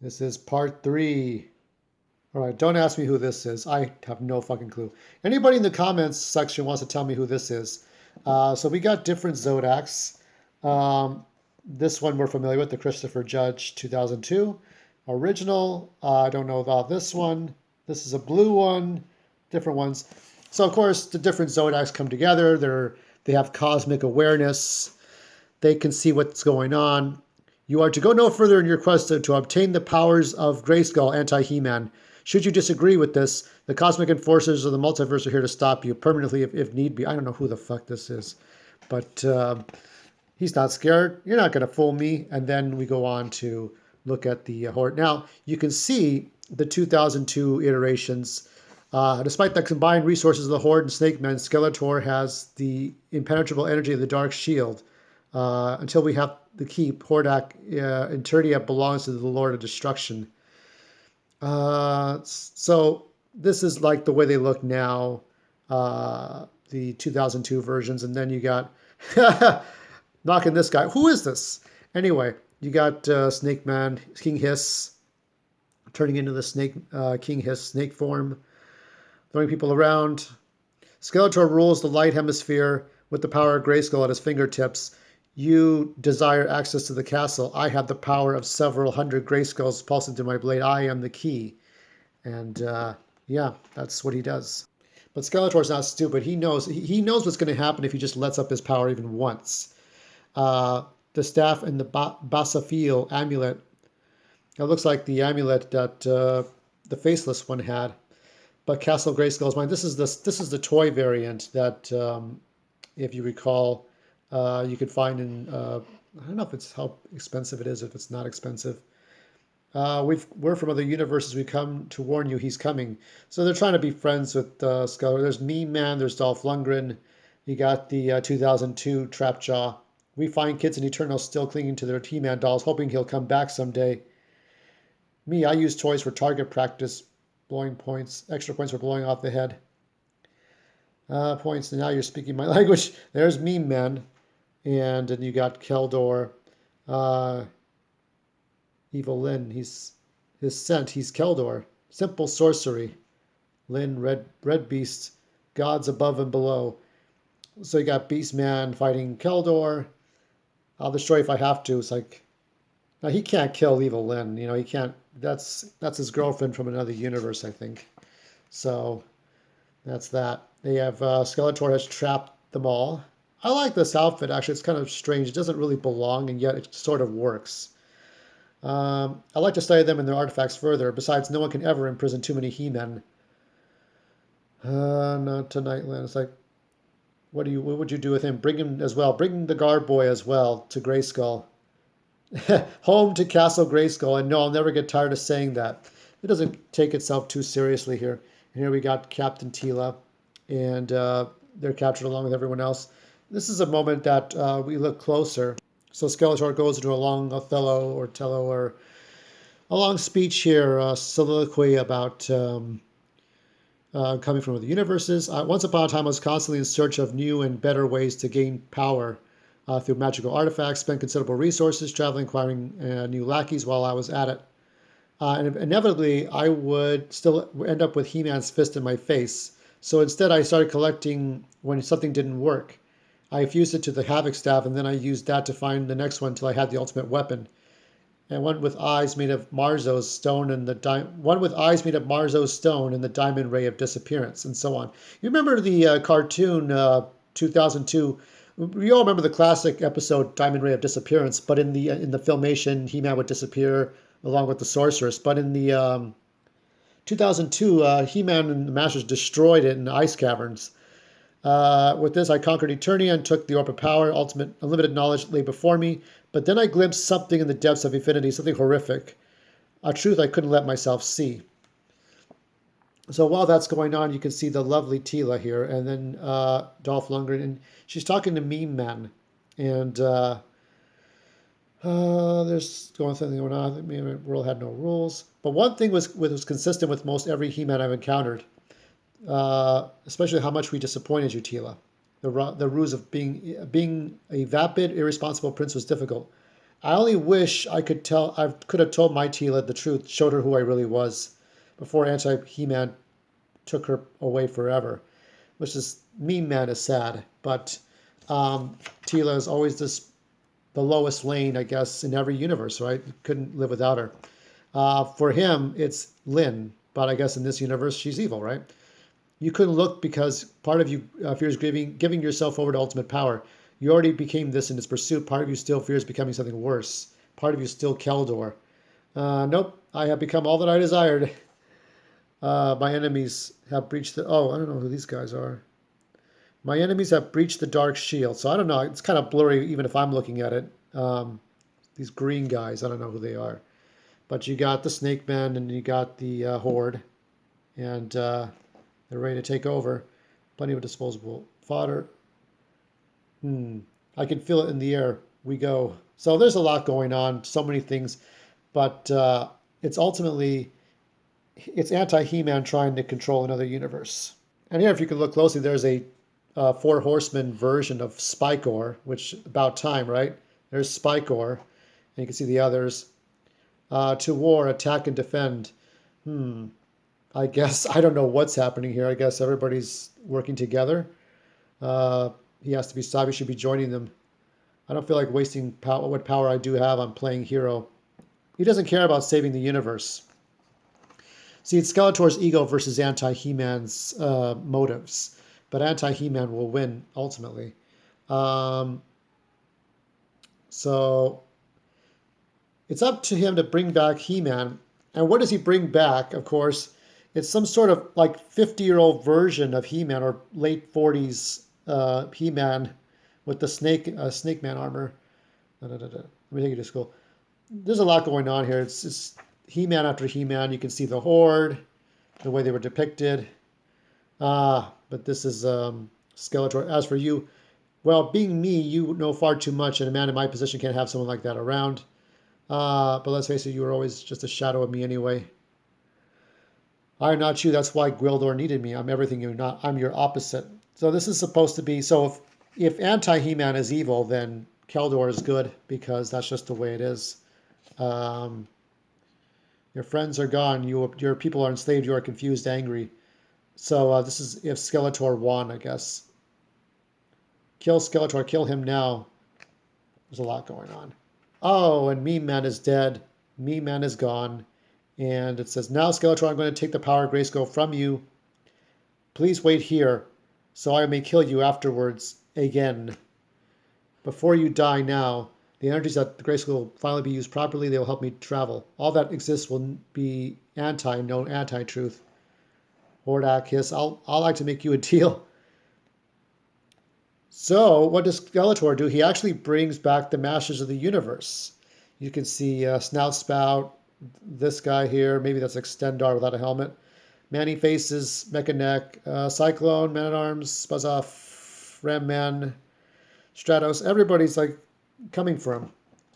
This is part 3. All right, don't ask me who this is. I have no fucking clue. Anybody in the comments section wants to tell me who this is. So we got different Zodiacs. This one we're familiar with, the Christopher Judge 2002. Original, I don't know about this one. This is a blue one, different ones. So of course the different Zodiacs come together. They have cosmic awareness. They can see what's going on. You are to go no further in your quest to obtain the powers of Grayskull, anti-He-Man. Should you disagree with this, the cosmic enforcers of the multiverse are here to stop you permanently if need be. I don't know who the fuck this is, but he's not scared. You're not going to fool me. And then we go on to look at the horde. Now, you can see the 2002 iterations. Despite the combined resources of the Horde and Snake Man, Skeletor has the impenetrable energy of the Dark Shield. Until we have the keep, Hordak Eternia belongs to the Lord of Destruction. So this is like the way they look now, the 2002 versions. And then you got knocking this guy. Who is this? Anyway, you got Snake Man, King Hiss, turning into the Snake King Hiss snake form, throwing people around. Skeletor rules the light hemisphere with the power of Grayskull at his fingertips. You desire access to the castle. I have the power of several hundred Grayskulls pulsing through my blade. I am the key. And yeah, that's what he does. But Skeletor's not stupid. He knows what's going to happen if he just lets up his power even once. The staff and the Basafil amulet. It looks like the amulet that the faceless one had. But Castle Grayskull is mine. This is the toy variant that, if you recall, you could find in. I don't know if it's how expensive it is. If it's not expensive, we're from other universes. We come to warn you. He's coming. So they're trying to be friends with Skeletor. There's Meme Man. There's Dolph Lundgren. You got the 2002 Trapjaw. We find kids in Eternal still clinging to their He-Man dolls, hoping he'll come back someday. Me, I use toys for target practice, blowing points, extra points for blowing off the head. Points. And now you're speaking my language. There's Meme Man. And then you got Keldor, Evil Lyn. He's scent. He's Keldor. Simple sorcery. Lyn, red beast, gods above and below. So you got Beast Man fighting Keldor. I'll destroy if I have to. It's like, now he can't kill Evil Lyn. You know, he can't. That's his girlfriend from another universe, I think. So that's that. They have Skeletor has trapped them all. I like this outfit, actually. It's kind of strange. It doesn't really belong, and yet it sort of works. I like to study them and their artifacts further. Besides, no one can ever imprison too many He-Men. Not tonight, Lynn. It's like, what would you do with him? Bring him as well. Bring the guard boy as well to Grayskull. Home to Castle Grayskull. And no, I'll never get tired of saying that. It doesn't take itself too seriously here. And here we got Captain Tila. And they're captured along with everyone else. This is a moment that we look closer. So Skeletor goes into a long Othello or Tello or a long speech here, soliloquy about coming from other universes. Once upon a time, I was constantly in search of new and better ways to gain power through magical artifacts, spent considerable resources traveling, acquiring new lackeys while I was at it. And inevitably, I would still end up with He-Man's fist in my face. So instead, I started collecting when something didn't work. I fused it to the Havoc Staff, and then I used that to find the next one until I had the ultimate weapon. And one with eyes made of Marzo's stone and one with eyes made of Marzo's stone and the diamond ray of disappearance, and so on. You remember the cartoon 2002? We all remember the classic episode Diamond Ray of Disappearance, but in the filmation, He-Man would disappear along with the sorceress. But in the 2002, He-Man and the Masters destroyed it in the ice caverns. With this, I conquered Eternia and took the Orb of Power. Ultimate, unlimited knowledge lay before me. But then I glimpsed something in the depths of infinity, something horrific. A truth I couldn't let myself see. So while that's going on, you can see the lovely Tila here, and then Dolph Lundgren, and she's talking to Meme Man, and there's something going on. The world had no rules, but one thing was consistent with most every He-Man I've encountered. Especially how much we disappointed you, Tila. The ruse of being a vapid, irresponsible prince was difficult. I only wish I could have told my Tila the truth, showed her who I really was, before Anti-He-Man took her away forever. Which is Meme Man is sad, but Tila is always the lowest lane, I guess, in every universe, right? You couldn't live without her. For him, it's Lynn, but I guess in this universe, she's evil, right? You couldn't look because part of you fears giving yourself over to ultimate power. You already became this in its pursuit. Part of you still fears becoming something worse. Part of you still Keldor. Nope, I have become all that I desired. My enemies have breached the. Oh, I don't know who these guys are. My enemies have breached the dark shield. So I don't know. It's kind of blurry even if I'm looking at it. These green guys, I don't know who they are. But you got the Snake Men and you got the Horde. And they're ready to take over. Plenty of disposable fodder. I can feel it in the air. We go. So there's a lot going on. So many things. But it's ultimately, it's anti-He-Man trying to control another universe. And here, if you can look closely, there's a Four Horsemen version of Spikor, which about time, right? There's Spikor, and you can see the others. To war, attack and defend. I guess I don't know what's happening here. I guess everybody's working together. He has to be stopped. He should be joining them. I don't feel like wasting what power I do have on playing hero. He doesn't care about saving the universe. See, it's Skeletor's ego versus anti-He-Man's motives. But anti-He-Man will win, ultimately. Um, so it's up to him to bring back He-Man. And what does he bring back? Of course, it's some sort of like 50-year-old version of He-Man or late 40s He-Man with the Snake Man armor. Let me take you to school. There's a lot going on here. It's He-Man after He-Man. You can see the Horde, the way they were depicted. But this is Skeletor. As for you, well, being me, you know far too much, and a man in my position can't have someone like that around. But let's face it, you were always just a shadow of me anyway. I am not you. That's why Gwildor needed me. I'm everything you're not. I'm your opposite. So this is supposed to be. So if anti-He-Man is evil, then Keldor is good because that's just the way it is. Your friends are gone. Your people are enslaved. You are confused, angry. So this is if Skeletor won, I guess. Kill Skeletor. Kill him now. There's a lot going on. Oh, and Meme Man is dead. Meme Man is gone. And it says, now, Skeletor, I'm going to take the power of Grayskull from you. Please wait here, so I may kill you afterwards again. Before you die now, the energies that the Grayskull will finally be used properly. They will help me travel. All that exists will be no anti-truth. Hordak, hiss. I'll like to make you a deal. So what does Skeletor do? He actually brings back the Masters of the Universe. You can see Snout Spout, this guy here. Maybe that's Extendar without a helmet. Manny Faces, Mecha Neck, Cyclone, Man-at-Arms, Buzz-Off, Ram Man, Stratos. Everybody's like coming for him.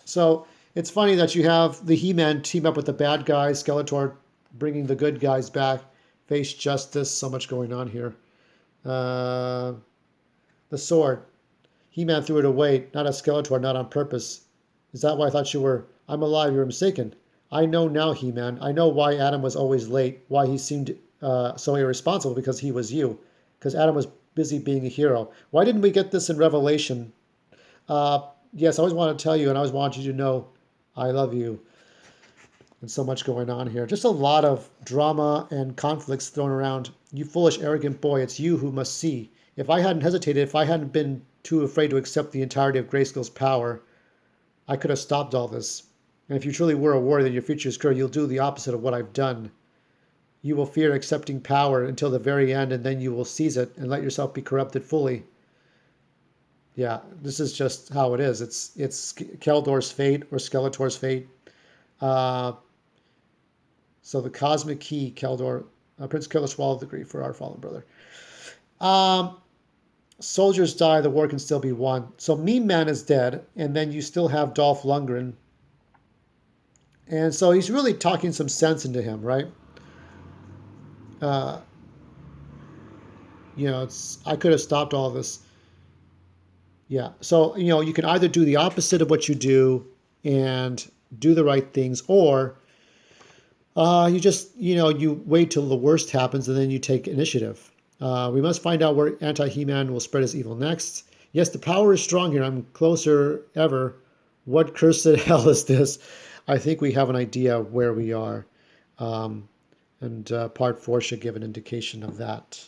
So it's funny that you have the He-Man team up with the bad guys, Skeletor bringing the good guys back, face justice. So much going on here. The sword. He-Man threw it away, not as Skeletor, not on purpose. Is that why I thought you were? I'm alive, you're mistaken. I know now, He-Man. I know why Adam was always late, why he seemed so irresponsible, because he was you. Because Adam was busy being a hero. Why didn't we get this in Revelation? Yes, I always wanted to tell you, and I always wanted you to know I love you. And so much going on here. Just a lot of drama and conflicts thrown around. You foolish, arrogant boy, it's you who must see. If I hadn't hesitated, if I hadn't been too afraid to accept the entirety of Grayskull's power, I could have stopped all this. And if you truly were a warrior in your future is clear, you'll do the opposite of what I've done. You will fear accepting power until the very end, and then you will seize it and let yourself be corrupted fully. Yeah, this is just how it is. It's Keldor's fate or Skeletor's fate. So the cosmic key, Keldor, Prince Keldor swallowed the grief for our fallen brother. Soldiers die, the war can still be won. So Meme Man is dead, and then you still have Dolph Lundgren. And so he's really talking some sense into him, right? I could have stopped all this. Yeah. So, you can either do the opposite of what you do, and do the right things, or you just, you wait till the worst happens and then you take initiative. We must find out where Anti-He-Man will spread his evil next. Yes, the power is strong here. I'm closer ever. What cursed hell is this? I think we have an idea of where we are. And part 4 should give an indication of that.